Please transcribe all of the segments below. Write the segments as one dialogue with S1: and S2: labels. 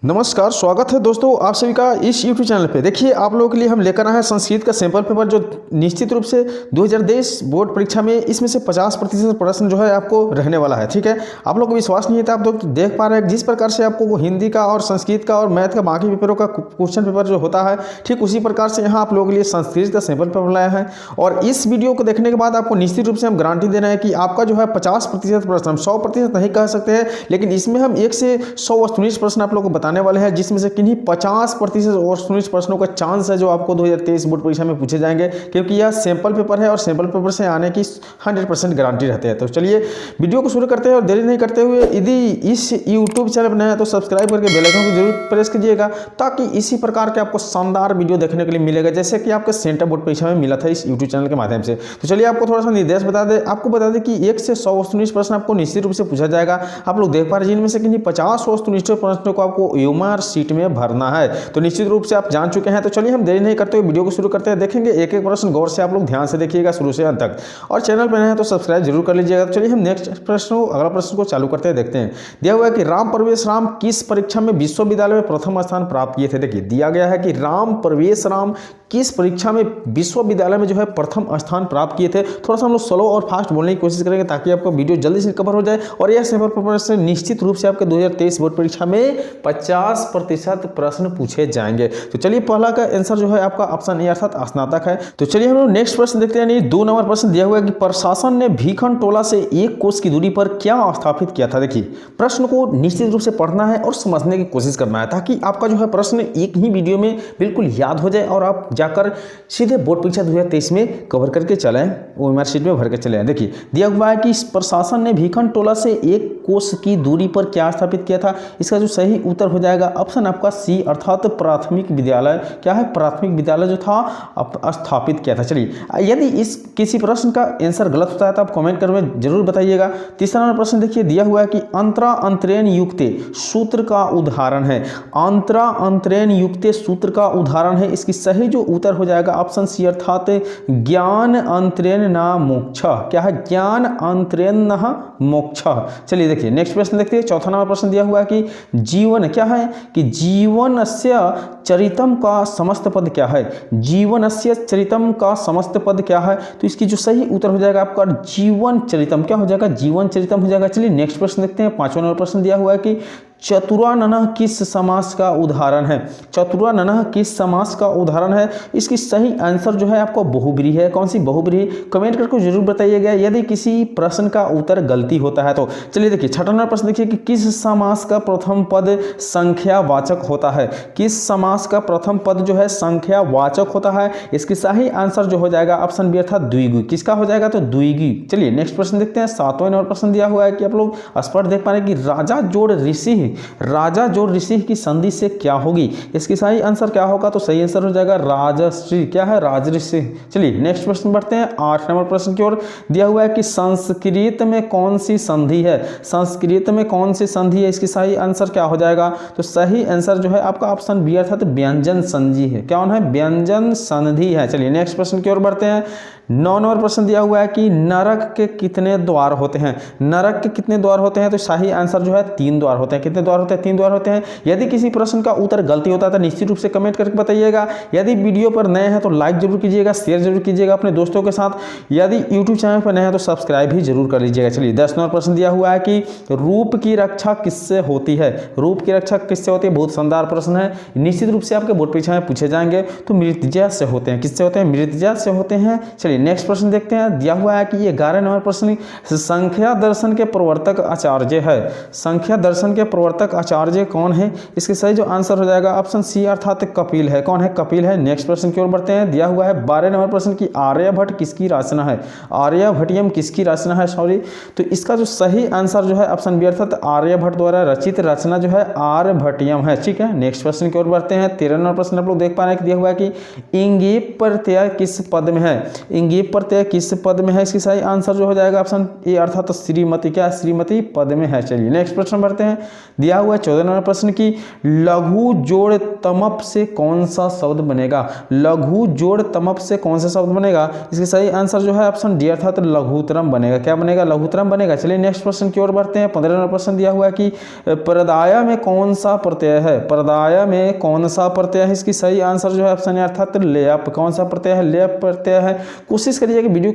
S1: नमस्कार, स्वागत है दोस्तों आप सभी का इस YouTube चैनल पे। देखिए आप लोगों के लिए हम लेकर आए हैं संस्कृत का सैंपल पेपर जो निश्चित रूप से 2023 बोर्ड परीक्षा में इसमें से 50% प्रश्न जो है आपको रहने वाला है। ठीक है, आप लोग को विश्वास नहीं है तो आप लोग देख पा रहे हैं जिस प्रकार से आपको हिंदी का और संस्कृत का और मैथ का बाकी पेपरों का क्वेश्चन पेपर जो होता है, ठीक उसी प्रकार से यहाँ आप लोगों के लिए संस्कृत का सैंपल पेपर लाया है। और इस वीडियो को देखने के बाद आपको निश्चित रूप से हम गारंटी दे रहे हैं कि आपका जो है 50% प्रश्न, हम 100% नहीं कह सकते हैं, लेकिन इसमें हम 1 से 100 वस्तुनिष्ठ प्रश्न आप लोग को बताने वाले हैं, जिसमें किन्हीं 50% वस्तुनिष्ठ प्रश्नों का चांस है जो आपको 2023 बोर्ड परीक्षा में पूछे जाएंगे, क्योंकि यह सैंपल पेपर है और सैंपल पेपर से आने की 100% गारंटी रहती है। तो चलिए वीडियो को शुरू करते हैं और देरी नहीं करते हुए यदि इस यूट्यूब चैनल पर नया है तो सब्सक्राइब करके बेल आइकन को जरूर प्रेस कीजिएगा, ताकि इसी प्रकार के आपको शानदार वीडियो देखने के लिए मिलेगा जैसे कि आपके सेंटर बोर्ड परीक्षा में मिला था इस यूट्यूब चैनल के माध्यम से। तो चलिए आपको थोड़ा सा निर्देश बता दें, आपको बता दें कि 1 से 100 वस्तुनिष्ठ प्रश्न आपको निश्चित रूप से पूछा जाएगा। आप लोग देख पा रहे हैं जिनमें से किन्हीं 50 वस्तुनिष्ठ प्रश्नों को आपको यूमार सीट में भरना है। तो निश्चित रूप से आप जान चुके हैं। तो चलिए हम देरी नहीं करते हुए वीडियो को शुरू करते हैं। देखेंगे एक एक प्रश्न गौर से, आप लोग ध्यान से देखिएगा शुरू से अंत तक, और चैनल पर नए हैं तो सब्सक्राइब जरूर कर लीजिएगा। तो चलिए हम नेक्स्ट प्रश्न, अगला प्रश्न को चालू करते हैं। देखते हैं, दिया हुआ है कि राम प्रवेश राम किस परीक्षा में विश्वविद्यालय में प्रथम स्थान प्राप्त किए थे। देखिए दिया गया है कि राम प्रवेश राम किस परीक्षा में विश्वविद्यालय में जो है प्रथम स्थान प्राप्त किए थे। थोड़ा सा हम लोग स्लो और फास्ट बोलने की कोशिश करेंगे ताकि आपका वीडियो जल्दी से कवर हो जाए, और यह सैंपल पेपर से निश्चित रूप से आपके 2023 बोर्ड परीक्षा में 50% प्रश्न पूछे जाएंगे। तो चलिए पहला का आंसर जो है आपका ऑप्शन ए अर्थात स्नातक है। तो चलिए हम लोग नेक्स्ट प्रश्न देखते हैं। 2 नंबर प्रश्न दिया हुआ है कि प्रशासन ने भीखन टोला से 1 कोस की दूरी पर क्या स्थापित किया था। देखिए प्रश्न को निश्चित रूप से पढ़ना है और समझने की कोशिश करना है, ताकि आपका जो है प्रश्न एक ही वीडियो में बिल्कुल याद हो जाए और आप जाकर सीधे बोर्ड परीक्षा 2023 में कवर करके चलें, ओएमआर शीट में भर के चले। देखिए दिया हुआ है कि प्रशासन ने भीखन टोला से 1 कोस की दूरी पर क्या स्थापित किया था। इसका जो सही उत्तर हो जाएगा ऑप्शन आपका सी अर्थात प्राथमिक विद्यालय। क्या है, प्राथमिक विद्यालय जो था स्थापित किया था। चलिए यदि इस किसी प्रश्न का आंसर गलत होता है तो आप कमेंट करके जरूर बताइएगा। तीसरा नंबर प्रश्न देखिए दिया हुआ है कि अंतरा अंतरेण युक्ते सूत्र का उदाहरण है। अंतरा अंतरेण युक्ते सूत्र का उदाहरण है, इसकी सही जो उत्तर हो जाएगा ऑप्शन सी अर्थात ज्ञान अंतरेण न मोक्ष। क्या है, ज्ञान अंतरेण न मोक्ष। चलिए देखिए नेक्स्ट प्रश्न देखते हैं। चौथा नंबर प्रश्न दिया हुआ है कि जीवन, क्या है कि जीवनस्य चरितम का समस्त पद क्या है। जीवनस्य चरितम का समस्त पद क्या है, तो इसकी जो सही उत्तर हो जाएगा आपका जीवन चरितम। क्या हो जाएगा, जीवन चरितम हो जाएगा। चलिए नेक्स्ट प्रश्न देखते हैं। 5वां नंबर प्रश्न दिया हुआ है कि चतुराननः किस समास का उदाहरण है। चतुराननः किस समास का उदाहरण है, इसकी सही आंसर जो है आपको बहुब्रीहि है। कौन सी बहुब्रीहि, कमेंट करके जरूर बताइएगा यदि किसी प्रश्न का उत्तर गलती होता है तो। चलिए देखिए 6वां नंबर प्रश्न देखिए कि किस समास का प्रथम पद संख्यावाचक होता है। किस समास का प्रथम पद जो है संख्यावाचक होता है, इसकी सही आंसर जो हो जाएगा ऑप्शन बी अर्थात द्विगु। किसका हो जाएगा, तो द्विगु। चलिए नेक्स्ट प्रश्न देखते हैं। 7वां नंबर प्रश्न दिया हुआ है कि आप लोग स्पष्ट देख पा रहे हैं कि राजा जोड़ ऋषि, राजा जोड़ ऋषि की संधि से क्या होगी, इसकी सही आंसर क्या होगा, तो सही आंसर हो जाएगा राजश्री। क्या है, राजऋषि। चलिए नेक्स्ट प्रश्न बढ़ते हैं 8 नंबर प्रश्न की ओर। दिया हुआ है कि संस्कृत में कौन सी संधि है। संस्कृत में कौन सी संधि है, इसकी सही आंसर क्या हो जाएगा, तो सही आंसर जो है आपका ऑप्शन बी अर्थात व्यंजन संधि है। क्या है, व्यंजन संधि है। चलिए नेक्स्ट प्रश्न की ओर बढ़ते हैं। 9 नंबर प्रश्न दिया हुआ है कि नरक के कितने द्वार होते हैं। नरक के कितने द्वार होते हैं, तो सही आंसर जो है 3 द्वार होते हैं। कितने द्वार होते हैं, 3 द्वार होते हैं। यदि किसी प्रश्न का उत्तर गलती होता है तो निश्चित रूप से कमेंट करके बताइएगा। यदि वीडियो पर नए हैं तो लाइक जरूर कीजिएगा, शेयर जरूर कीजिएगा अपने दोस्तों के साथ। यदि यूट्यूब चैनल पर नए हैं तो सब्सक्राइब भी जरूर कर लीजिएगा। चलिए 10 नंबर प्रश्न दिया हुआ है कि रूप की रक्षा किससे होती है। रूप की रक्षा किससे होती है, बहुत शानदार प्रश्न है, निश्चित रूप से आपके बोर्ड परीक्षा में पूछे जाएंगे। तो मृतजा से होते हैं। किससे होते हैं, मृतजा से होते हैं। चलिए नेक्स्ट प्रश्न देखते हैं। दिया हुआ है कि ये 11 नंबर प्रश्न संख्या दर्शन के प्रवर्तक आचार्य है। संख्या दर्शन के प्रवर्तक आचार्य कौन है, इसके सही जो आंसर हो जाएगा ऑप्शन सी अर्थात कपिल है। कौन है, कपिल है। नेक्स्ट प्रश्न की ओर बढ़ते हैं। दिया हुआ है 12 नंबर प्रश्न की आर्यभट्ट किसकी रचना है। आर्यभट्टियम किसकी रचना है, सॉरी, तो इसका जो सही आंसर जो है ऑप्शन बी अर्थात आर्यभट्ट द्वारा रचित रचना जो है आर्यभट्टियम है। ठीक है, नेक्स्ट प्रश्न की ओर बढ़ते हैं। 13 नंबर प्रश्न आप लोग देख पा रहे हैं कि दिया हुआ है कि इंगीप प्रत्यय किस पद में है। इंगीप प्रत्यय किस पद में है, इसकी सही आंसर जो हो जाएगा ऑप्शन ए अर्थात श्रीमती। क्या, श्रीमती पद में है। चलिए नेक्स्ट प्रश्न बढ़ते हैं। दिया हुआ है 14 नंबर प्रश्न की लघु जोड़ तमप से कौन सा शब्द बनेगा? लघु जोड़ तमप से कौन सा शब्द बनेगा? इसका सही आंसर जो है ऑप्शन डी अर्थात लघुतरम बनेगा। क्या बनेगा? लघुतरम बनेगा। चलिए नेक्स्ट प्रश्न की ओर बढ़ते हैं। 15 नंबर प्रश्न दिया हुआ है कि परदाया में कौन सा प्रत्यय है? परदाया में कौन सा प्रत्यय है? इसकी सही आंसर जो है ऑप्शन ए अर्थात लेप। कौन सा प्रत्यय है? लेप प्रत्यय है। कोशिश करिएगा कि वीडियो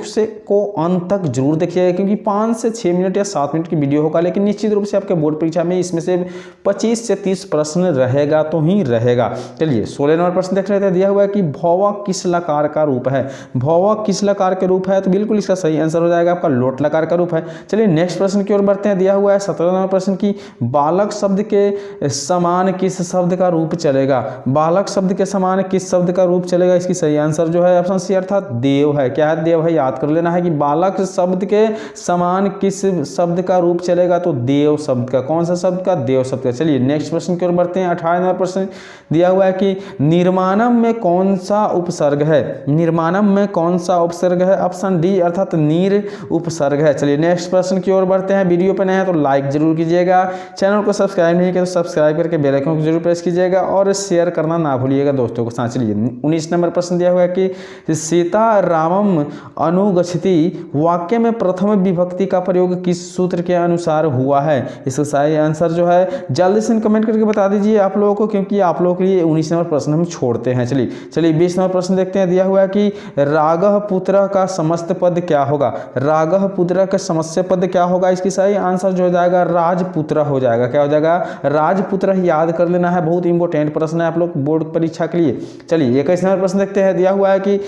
S1: को अंत तक जरूर देखिएगा, क्योंकि 5 से 6 मिनट या 7 मिनट की वीडियो होगा, लेकिन निश्चित रूप से आपके बोर्ड परीक्षा में इसमें से 25 से 30 प्रश्न रहेगा तो ही रहेगा। चलिए 16 नंबर प्रश्न देख रहे थे। दिया हुआ है कि भौवा किस लकार का रूप है? भौवा किस लकार के रूप है? तो बिल्कुल इसका सही आंसर हो जाएगा आपका लोट लकार का रूप है। चलिए नेक्स्ट प्रश्न की ओर बढ़ते हैं। दिया हुआ है 17 नंबर प्रश्न की बालक शब्द के समान किस शब्द का रूप चलेगा? बालक शब्द के समान किस शब्द का रूप चलेगा? इसकी सही आंसर जो है ऑप्शन सी अर्थात देव है। क्या है? देव है। याद कर लेना है कि बालक शब्द के समान किस शब्द का रूप चलेगा? तो देव शब्द का। कौन सा शब्द का? देव शब्द का। चलिए नेक्स्ट प्रश्न की ओर बढ़ते हैं। 18 नंबर प्रश्न दिया हुआ है कि निर्माणम में कौन सा उपसर्ग है? निर्माणम में कौन सा उपसर्ग है? ऑप्शन डी अर्थात नीर उपसर्ग है। चलिए नेक्स्ट प्रश्न की ओर बढ़ते हैं। वीडियो पे नए हैं तो लाइक जरूर कीजिएगा, चैनल को सब्सक्राइब नहीं किया तो सब्सक्राइब करके बेल आइकन को जरूर प्रेस कीजिएगा और शेयर करना ना भूलिएगा दोस्तों के साथ। चलिए 19 नंबर प्रश्न दिया हुआ है कि सीता रामम अनुगच्छति वाक्य में प्रथम विभक्ति का प्रयोग किस सूत्र के अनुसार हुआ है? इसका सही आंसर जो है जल्दी से कमेंट करके बता दीजिए आप लोगों को, क्योंकि आप लोगों के लिए 19 नंबर प्रश्न हम छोड़ते हैं। चलिए 20 नंबर प्रश्न देखते हैं। दिया हुआ है कि रागह पुत्र का समस्त पद क्या होगा? रागह पुत्र का समस्त पद क्या होगा? इसकी सही आंसर जो हो जाएगा राजपुत्र हो जाएगा। क्या हो जाएगा? राजपुत्र। याद कर लेना है, बहुत इंपॉर्टेंट प्रश्न है आप लोग बोर्ड परीक्षा के लिए। चलिए 21 नंबर प्रश्न देखते हैं। दिया हुआ है कि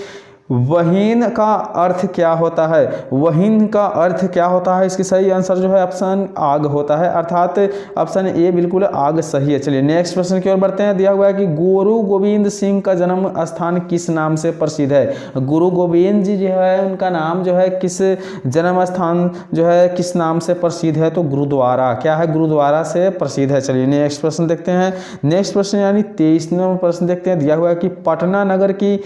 S1: वहीन का अर्थ क्या होता है? वहीन का अर्थ क्या होता है? इसकी सही आंसर जो है ऑप्शन आग होता है, अर्थात ऑप्शन ए बिल्कुल आग सही है। चलिए नेक्स्ट प्रश्न की ओर बढ़ते हैं। दिया हुआ है कि गुरु गोविंद सिंह का जन्म स्थान किस नाम से प्रसिद्ध है? गुरु गोविंद जी जो है उनका नाम जो है किस जन्म स्थान जो है किस नाम से प्रसिद्ध है? तो गुरुद्वारा। क्या है? गुरुद्वारा से प्रसिद्ध है। चलिए नेक्स्ट प्रश्न देखते हैं। नेक्स्ट प्रश्न यानी 23 नंबर प्रश्न देखते हैं। दिया हुआ है कि पटना नगर की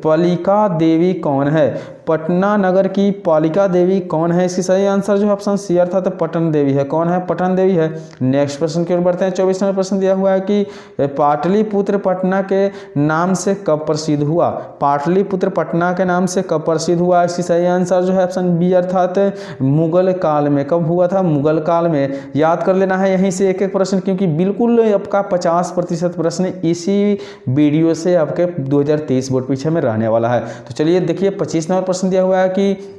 S1: पालिका देवी कौन है? पटना नगर की पालिका देवी कौन है? इसकी सही आंसर जो है ऑप्शन सी अर्थात पटन देवी है। कौन है? पटन देवी है। नेक्स्ट प्रश्न की ओर बढ़ते हैं। 24 नंबर प्रश्न दिया हुआ है कि पाटलिपुत्र पटना के नाम से कब प्रसिद्ध हुआ? पाटलिपुत्र पटना के नाम से कब प्रसिद्ध हुआ? इसकी सही आंसर जो है ऑप्शन बी अर्थात मुगल काल में। कब हुआ था? मुगल काल में। याद कर लेना है यहीं से एक एक प्रश्न, क्योंकि बिल्कुल आपका 50% प्रश्न इसी वीडियो से आपके 2023 बोर्ड परीक्षा में रहने वाला है। तो चलिए देखिए 25 नंबर प्रश्न दिया हुआ है कि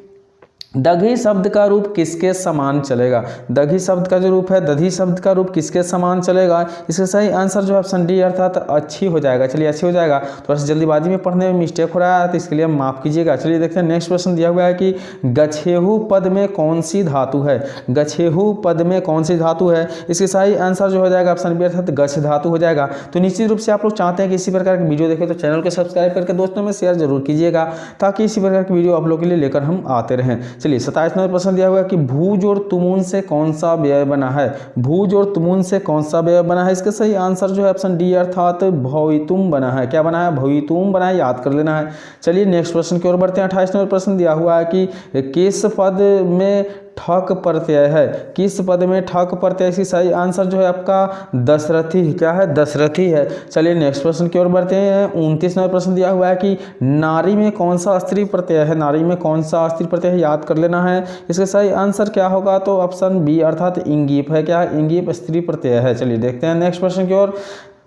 S1: दधी शब्द का रूप किसके समान चलेगा? दधी शब्द का जो रूप है, दधी शब्द का रूप किसके समान चलेगा? इसका सही आंसर जो है ऑप्शन डी अर्थात अच्छी हो जाएगा। चलिए अच्छी हो जाएगा। थोड़ा सा जल्दीबाजी में पढ़ने में मिस्टेक हो रहा है तो इसके लिए माफ कीजिएगा। चलिए देखते हैं नेक्स्ट प्रश्न दिया हुआ है कि गछेहू पद में कौन सी धातु है? गछेहू पद में कौन सी धातु है? इसका सही आंसर जो हो जाएगा ऑप्शन बी अर्थात गछ धातु हो जाएगा। तो निश्चित रूप से आप लोग चाहते हैं कि इसी प्रकार की वीडियो देखें तो चैनल को सब्सक्राइब करके दोस्तों में शेयर जरूर कीजिएगा, ताकि इसी प्रकार की वीडियो आप लोग के लिए लेकर हम आते रहें। चलिए 27 नंबर प्रश्न दिया हुआ है कि भूज और तुमुन से कौन सा व्यय बना है? भूज और तुमुन से कौन सा व्यय बना है? इसका सही आंसर जो है ऑप्शन डी अर्थात भवितुम बना है। क्या बना है? भवितुम बना है। याद कर लेना है। चलिए नेक्स्ट प्रश्न की ओर बढ़ते हैं। 28 नंबर प्रश्न दिया हुआ है कि किस पद में ठक प्रत्यय है? किस पद में ठक प्रत्यय? इसकी सही आंसर जो है आपका दशरथी। क्या है? दशरथी है। चलिए नेक्स्ट प्रश्न की ओर बढ़ते हैं। 29 नंबर प्रश्न दिया हुआ है कि नारी में कौन सा स्त्री प्रत्यय है? नारी में कौन सा स्त्री प्रत्यय है? याद कर लेना है। इसका सही आंसर क्या होगा? तो ऑप्शन बी अर्थात इंगीप है। क्या है? इंगीप स्त्री प्रत्यय है। चलिए देखते हैं नेक्स्ट प्रश्न की ओर।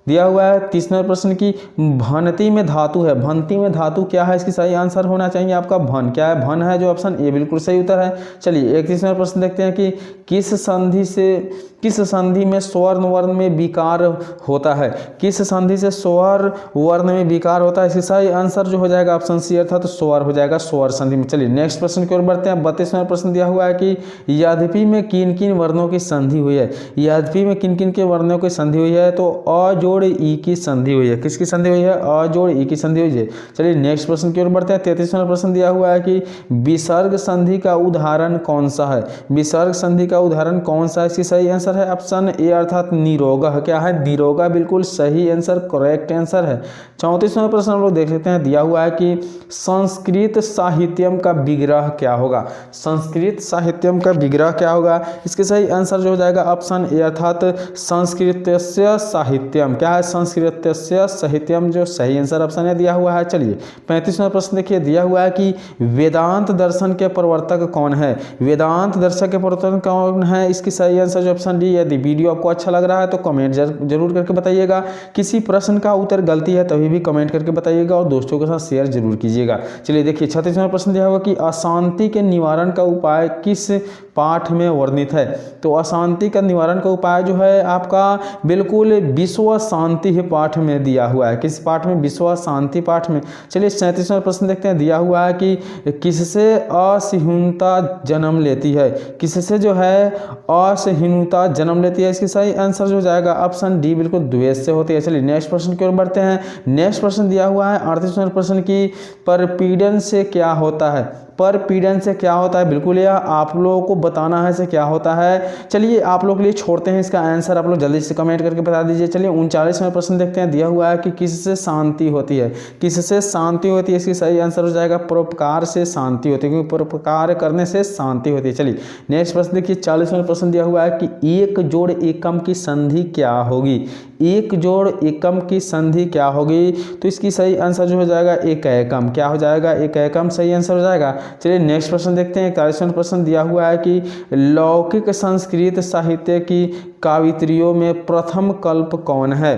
S1: दिया हुआ है 30 नंबर प्रश्न की भनती में धातु है। भनती में धातु क्या है? इसकी सही आंसर होना चाहिए आपका भन। क्या है? भन है, जो ऑप्शन ए बिल्कुल सही उत्तर है। चलिए 31 नंबर प्रश्न देखते हैं कि किस संधि में स्वर्ण वर्ण में विकार होता है? किस संधि से स्वर्ण वर्ण में विकार होता है? इसकी सही आंसर जो हो जाएगा ऑप्शन सी अर्थात स्वर हो जाएगा, स्वर संधि में। चलिए नेक्स्ट प्रश्न की ओर बढ़ते हैं। 32 नंबर प्रश्न दिया हुआ है कि यद्यपि में किन किन वर्णों की संधि हुई है? यद्यपि में किन किन के वर्णों की संधि हुई है? तो अ जोड़ ई की संधि हुई है। किसकी संधि हुई है? अ जोड़ ई की संधि हुई है। चलिए नेक्स्ट प्रश्न की ओर बढ़ते हैं। 33 नंबर प्रश्न दिया हुआ है कि विसर्ग संधि का उदाहरण कौन सा है? विसर्ग संधि का उदाहरण कौन सा है? इसकी सही आंसर है ऑप्शन ए अर्थात निरोगह। क्या है? निरोगा बिल्कुल सही आंसर, करेक्ट आंसर है। 34 नंबर प्रश्न हम लोग देख लेते हैं। दिया हुआ है कि संस्कृत साहित्यम का विग्रह क्या होगा? संस्कृत साहित्यम का विग्रह क्या होगा? इसके सही आंसर जो हो जाएगा ऑप्शन ए अर्थात संस्कृतस्य साहित्यम। क्या है, संस्कृतस्य साहित्यम, जो सही आंसर ऑप्शन है दिया हुआ है। चलिए 35वां प्रश्न देखिए, दिया हुआ है कि वेदांत दर्शन के प्रवर्तक कौन है। वेदांत दर्शन के प्रवर्तक कौन है, इसकी सही आंसर जो ऑप्शन डी। यदि वीडियो आपको अच्छा लग रहा है तो कमेंट जरूर करके बताइएगा। किसी प्रश्न का उत्तर गलती है तभी भी कमेंट करके बताइएगा और दोस्तों के साथ शेयर जरूर कीजिएगा। चलिए देखिए 36वां प्रश्न दिया हुआ कि अशांति के निवारण का उपाय किस पाठ में वर्णित है। तो अशांति का निवारण का उपाय जो है आपका बिल्कुल विश्व शांति पाठ में दिया हुआ है। किस पाठ में, विश्व शांति पाठ में। चलिए 37वां प्रश्न देखते हैं, दिया हुआ है कि किससे असहिष्णुता जन्म लेती है। किससे जो है असहिष्णुता जन्म लेती है, इसकी सही आंसर जो जाएगा ऑप्शन डी, बिल्कुल द्वेष से होती है। चलिए नेक्स्ट प्रश्न की ओर बढ़ते हैं। नेक्स्ट प्रश्न दिया हुआ है 38वां प्रश्न की परपीड़न से क्या होता है। परपीड़न से क्या होता है, बिल्कुल यह आप लोगों को बताना है से क्या होता है। चलिए आप लोग के लिए छोड़ते हैं इसका आंसर, आप लोग जल्दी से कमेंट करके बता दीजिए। चलिए 39वां प्रश्न देखते हैं, दिया हुआ है कि किससे शांति होती है। किससे शांति होती है, इसकी सही आंसर हो जाएगा परोपकार से शांति होती है, क्योंकि परोपकार करने से शांति होती है। चलिए नेक्स्ट प्रश्न देखिए 40वां प्रश्न दिया हुआ है कि एक जोड़ एकम की संधि क्या होगी। एक जोड़ एकम की संधि क्या होगी, तो इसकी सही आंसर जो हो जाएगा एक एकम। क्या हो जाएगा, एक एकम सही आंसर हो जाएगा। चलिए नेक्स्ट प्रश्न देखते हैं। 41वां प्रश्न दिया हुआ है कि लौकिक संस्कृत साहित्य की कवित्रियों में प्रथम कल्प कौन है।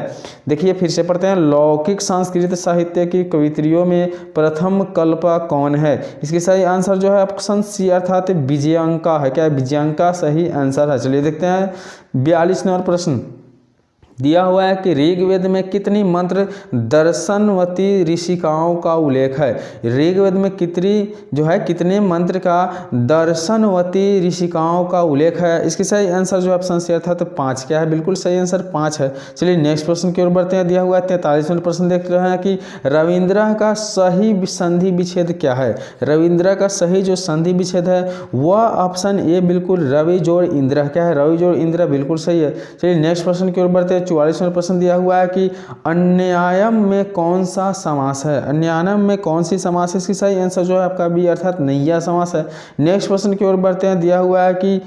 S1: देखिए फिर से पढ़ते हैं, लौकिक संस्कृत साहित्य की कवित्रियों में प्रथम कल्प कौन है। इसकी सही आंसर जो है ऑप्शन सी अर्थात विजयंका है। क्या विजयंका सही आंसर है। चलिए देखते हैं 42वां प्रश्न दिया हुआ है कि ऋग्वेद में कितनी मंत्र दर्शनवती ऋषिकाओं का उल्लेख है। ऋग्वेद में कितने मंत्र का दर्शनवती ऋषिकाओं का उल्लेख है। इसकी सही आंसर जो ऑप्शन सी अर्थात 5 क्या है, बिल्कुल सही आंसर 5 है। चलिए नेक्स्ट प्रश्न की ओर बढ़ते हैं। दिया हुआ है 43वां प्रश्न देख रहे हैं कि रविंद्र का सही संधि विच्छेद क्या है। रविंद्र का सही जो संधि विच्छेद है वह ऑप्शन ए, बिल्कुल रवि जोड़ इंद्र। क्या है, रवि जोड़ इंद्र, बिल्कुल सही है। चलिए नेक्स्ट प्रश्न की ओर बढ़ते हैं। 44वां प्रश्न दिया हुआ है कि अन्यायम में कौन सा समास है। अन्यायम में कौन सी समास है, इसकी सही आंसर जो है आपका बी अर्थात नैया समास है। नेक्स्ट प्रश्न की ओर बढ़ते हैं। दिया हुआ है कि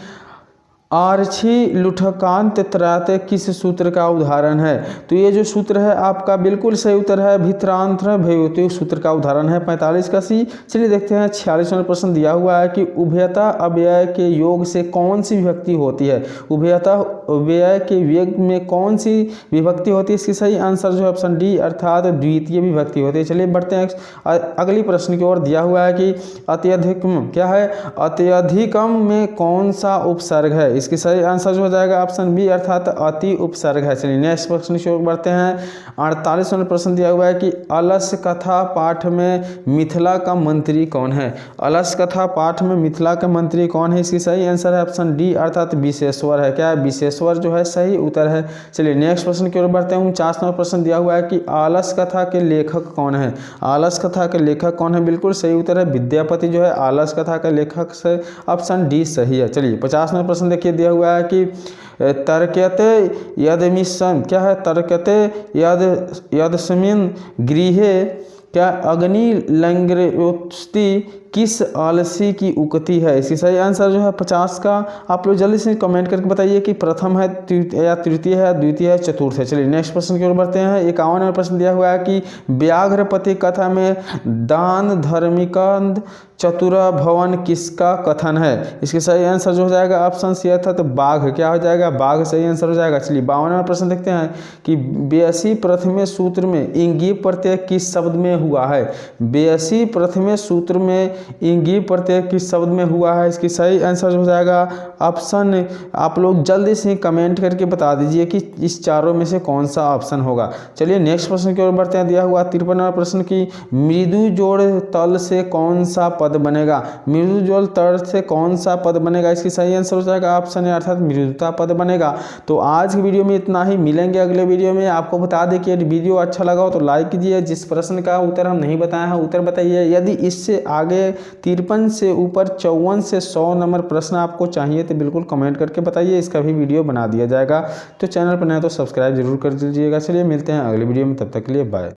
S1: आर्ची लुठकांत त्राते किस सूत्र का उदाहरण है। तो ये जो सूत्र है आपका बिल्कुल सही उत्तर है भित्रांतर भयोति सूत्र का उदाहरण है 45 का सी। चलिए देखते हैं 46वां प्रश्न दिया हुआ है कि उभयता अव्यय के योग से कौन सी विभक्ति होती है। उभयता अव्यय के योग में कौन सी विभक्ति होती है, इसकी सही आंसर जो है ऑप्शन डी अर्थात द्वितीय विभक्ति होती है। चलिए बढ़ते हैं अगली प्रश्न की ओर। दिया हुआ है कि अत्यधिकम क्या है, अत्यधिकम में कौन सा उपसर्ग है। इसकी सही आंसर जो हो जाएगा ऑप्शन बी अर्थात अति उपसर्ग है। चलिए नेक्स्ट प्रश्न की ओर बढ़ते हैं। 48वां प्रश्न दिया हुआ है कि अलस कथा पाठ में मिथिला का मंत्री कौन है। अलस कथा पाठ में मिथिला का मंत्री कौन है, इसकी सही आंसर है ऑप्शन डी अर्थात विशेश्वर है। क्या है, विशेश्वर जो है सही उत्तर है। चलिए नेक्स्ट प्रश्न की ओर बढ़ते हैं। 49वां प्रश्न दिया हुआ है कि आलस कथा के लेखक कौन है। आलस कथा के लेखक कौन है, बिल्कुल सही उत्तर है विद्यापति जो है आलस कथा के लेखक से ऑप्शन डी सही है। चलिए 50वां प्रश्न देखिए, दिया हुआ है कि तर्कते यदमिशन क्या है, तर्कते यदस्मिन् गृहे क्या अग्नि लंग्रोस्ति किस आलसी की उक्ति है। इसकी सही आंसर जो है 50 का आप लोग जल्दी से कमेंट करके बताइए कि प्रथम है या तृतीय है, द्वितीय है, चतुर्थ है। चलिए नेक्स्ट प्रश्न की ओर बढ़ते हैं। 51वां प्रश्न दिया हुआ है कि व्याघ्रपति कथा में दान धर्मिकंद चतुरा भवन किसका कथन है। इसके सही आंसर जो हो जाएगा ऑप्शन सी अर्थात बाघ। क्या हो जाएगा, बाघ सही आंसर हो जाएगा। चलिए 52वां प्रश्न देखते हैं कि 82 प्रथम सूत्र में इंगी प्रत्यय किस शब्द में हुआ है। 82 प्रथम सूत्र में इंगी प्रत्यय किस शब्द में हुआ है, इसकी सही आंसर हो जाएगा ऑप्शन, आप लोग जल्दी से कमेंट करके बता दीजिए कि इस चारों में से कौन सा ऑप्शन होगा। चलिए नेक्स्ट प्रश्न की ओर बढ़ते हैं। दिया हुआ 53वां प्रश्न की मृदु जोड़ तल से कौन सा पद बनेगा। मृदु जोड़ तल से कौन सा पद बनेगा, इसकी सही आंसर हो जाएगा ऑप्शन है अर्थात मृदुता पद बनेगा। तो आज की वीडियो में इतना ही, मिलेंगे अगले वीडियो में। आपको बता दें कि यदि वीडियो अच्छा लगा हो तो लाइक कीजिए। जिस प्रश्न का उत्तर हम नहीं बताए हैं उत्तर बताइए। यदि इससे आगे 53 से ऊपर 54 से 100 नंबर प्रश्न आपको चाहिए तो बिल्कुल कमेंट करके बताइए, इसका भी वीडियो बना दिया जाएगा। तो चैनल पर नया तो सब्सक्राइब जरूर कर दीजिएगा। चलिए मिलते हैं अगले वीडियो में, तब तक के लिए बाय।